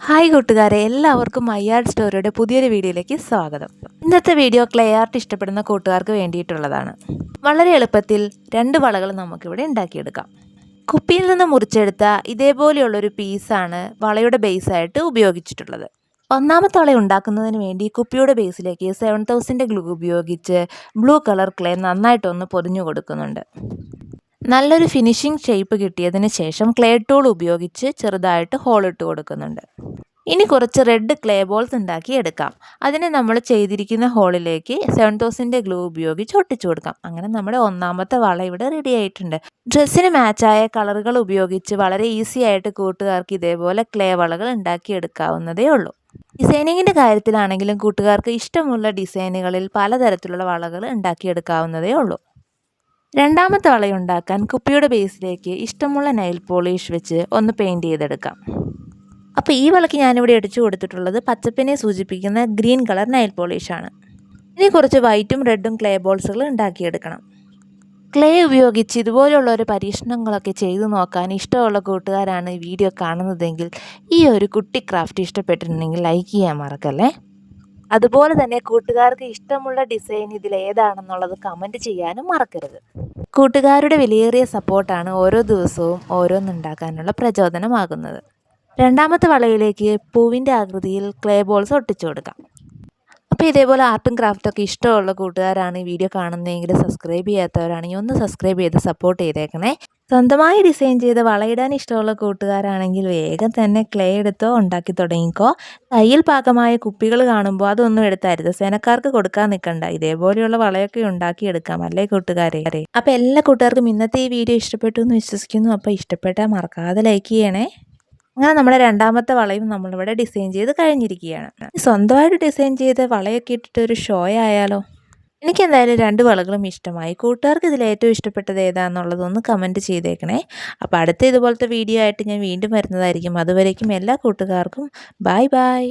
Hi കൂട്ടുകാരെ, എല്ലാവർക്കും my art സ്റ്റോറിയുടെ പുതിയൊരു വീഡിയോയിലേക്ക് സ്വാഗതം. ഇന്നത്തെ വീഡിയോ ക്ലേ ആർട്ട് ഇഷ്ടപ്പെടുന്ന കൂട്ടുകാർക്ക് വേണ്ടിയിട്ടുള്ളതാണ്. വളരെ എളുപ്പത്തിൽ 2 വളകൾ നമുക്കിവിടെ ഉണ്ടാക്കിയെടുക്കാം. കുപ്പിയിൽ നിന്ന് മുറിച്ചെടുത്ത ഇതേപോലെയുള്ളൊരു പീസാണ് വളയുടെ ബേസായിട്ട് ഉപയോഗിച്ചിട്ടുള്ളത്. ഒന്നാമത്തെ വള ഉണ്ടാക്കുന്നതിന് വേണ്ടി കുപ്പിയുടെ ബേസിലേക്ക് 7000 ഗ്ലൂ ഉപയോഗിച്ച് ബ്ലൂ കളർ ക്ലേ നന്നായിട്ടൊന്ന് പൊതിഞ്ഞു കൊടുക്കുന്നുണ്ട്. നല്ലൊരു ഫിനിഷിംഗ് ഷേപ്പ് കിട്ടിയതിന് ശേഷം ക്ലേ ടൂൾ ഉപയോഗിച്ച് ചെറുതായിട്ട് ഹോളിട്ട് കൊടുക്കുന്നുണ്ട്. ഇനി കുറച്ച് റെഡ് ക്ലേ ബോൾസ് ഉണ്ടാക്കി എടുക്കാം. അതിനെ നമ്മൾ ചെയ്തിരിക്കുന്ന ഹോളിലേക്ക് 7000 ഗ്ലൂ ഉപയോഗിച്ച് ഒട്ടിച്ചു കൊടുക്കാം. അങ്ങനെ നമ്മുടെ ഒന്നാമത്തെ വള ഇവിടെ റെഡി ആയിട്ടുണ്ട്. ഡ്രസ്സിന് മാച്ചായ കളറുകൾ ഉപയോഗിച്ച് വളരെ ഈസി ആയിട്ട് കൂട്ടുകാർക്ക് ഇതേപോലെ ക്ലേ വളകൾ ഉണ്ടാക്കിയെടുക്കാവുന്നതേ ഉള്ളൂ. ഡിസൈനിങ്ങിൻ്റെ കാര്യത്തിലാണെങ്കിലും കൂട്ടുകാർക്ക് ഇഷ്ടമുള്ള ഡിസൈനുകളിൽ പലതരത്തിലുള്ള വളകൾ ഉണ്ടാക്കിയെടുക്കാവുന്നതേ ഉള്ളൂ. രണ്ടാമത്തെ വളയുണ്ടാക്കാൻ കുപ്പിയുടെ ബേസിലേക്ക് ഇഷ്ടമുള്ള നെയിൽ പോളിഷ് വെച്ച് ഒന്ന് പെയിൻറ്റ് ചെയ്തെടുക്കാം. അപ്പോൾ ഈ വളയ്ക്ക് ഞാനിവിടെ അടിച്ചു കൊടുത്തിട്ടുള്ളത് പച്ചപ്പിനെ സൂചിപ്പിക്കുന്ന ഗ്രീൻ കളർ നെയിൽ പോളിഷാണ്. ഇനി കുറച്ച് വൈറ്റും റെഡും ക്ലേ ബോൾസുകൾ ഉണ്ടാക്കിയെടുക്കണം. ക്ലേ ഉപയോഗിച്ച് ഇതുപോലെയുള്ള ഒരു പരീക്ഷണങ്ങളൊക്കെ ചെയ്തു നോക്കാൻ ഇഷ്ടമുള്ള കൂട്ടുകാരാണ് ഈ വീഡിയോ കാണുന്നതെങ്കിൽ ഈ ഒരു കുട്ടി ക്രാഫ്റ്റ് ഇഷ്ടപ്പെട്ടിട്ടുണ്ടെങ്കിൽ ലൈക്ക് ചെയ്യാൻ മറക്കല്ലേ. അതുപോലെ തന്നെ കൂട്ടുകാർക്ക് ഇഷ്ടമുള്ള ഡിസൈൻ ഇതിൽ ഏതാണെന്നുള്ളത് കമൻറ്റ് ചെയ്യാനും മറക്കരുത്. കൂട്ടുകാരുടെ വിലയേറിയ സപ്പോർട്ടാണ് ഓരോ ദിവസവും ഓരോന്നുണ്ടാക്കാനുള്ള പ്രചോദനമാകുന്നത്. രണ്ടാമത്തെ വളയിലേക്ക് പൂവിൻ്റെ ആകൃതിയിൽ ക്ലേ ബോൾസ് ഒട്ടിച്ചു കൊടുക്കാം. അപ്പോൾ ഇതേപോലെ ആർട്ടും ക്രാഫ്റ്റൊക്കെ ഇഷ്ടമുള്ള കൂട്ടുകാരാണ് ഈ വീഡിയോ കാണുന്നതെങ്കിൽ സബ്സ്ക്രൈബ് ചെയ്യാത്തവരാണെങ്കിൽ ഒന്ന് സബ്സ്ക്രൈബ് ചെയ്ത് സപ്പോർട്ട് ചെയ്തേക്കണേ. സ്വന്തമായി ഡിസൈൻ ചെയ്ത് വളയിടാൻ ഇഷ്ടമുള്ള കൂട്ടുകാരാണെങ്കിൽ വേഗം തന്നെ ക്ലേ എടുത്തോ ഉണ്ടാക്കി തുടങ്ങിക്കോ. കയ്യിൽ പാകമായ കുപ്പികൾ കാണുമ്പോൾ അതൊന്നും എടുത്തരുത്. സേനക്കാർക്ക് കൊടുക്കാൻ നിൽക്കണ്ട. ഇതേപോലെയുള്ള വളയൊക്കെ ഉണ്ടാക്കിയെടുക്കാം അല്ലേ കൂട്ടുകാരെ. അപ്പോൾ എല്ലാ കൂട്ടുകാർക്കും ഇന്നത്തെ ഈ വീഡിയോ ഇഷ്ടപ്പെട്ടു എന്ന് വിശ്വസിക്കുന്നു. അപ്പോൾ ഇഷ്ടപ്പെട്ടാൽ മറക്കാതെ ലൈക്ക് ചെയ്യണേ. അങ്ങനെ നമ്മുടെ രണ്ടാമത്തെ വളയും നമ്മളിവിടെ ഡിസൈൻ ചെയ്ത് കഴിഞ്ഞിരിക്കുകയാണ്. സ്വന്തമായിട്ട് ഡിസൈൻ ചെയ്ത് വളയൊക്കെ ഇട്ടിട്ട് ഒരു ഷോ ആയാലോ. എനിക്കെന്തായാലും 2 വളകളും ഇഷ്ടമായി. കൂട്ടുകാർക്ക് ഇതിൽ ഏറ്റവും ഇഷ്ടപ്പെട്ടത് ഏതാണെന്നുള്ളതൊന്ന് കമൻറ്റ് ചെയ്തേക്കണേ. അപ്പോൾ അടുത്ത ഇതുപോലത്തെ വീഡിയോ ആയിട്ട് ഞാൻ വീണ്ടും വരുന്നതായിരിക്കും. അതുവരേക്കും എല്ലാ കൂട്ടുകാർക്കും ബൈ ബൈ.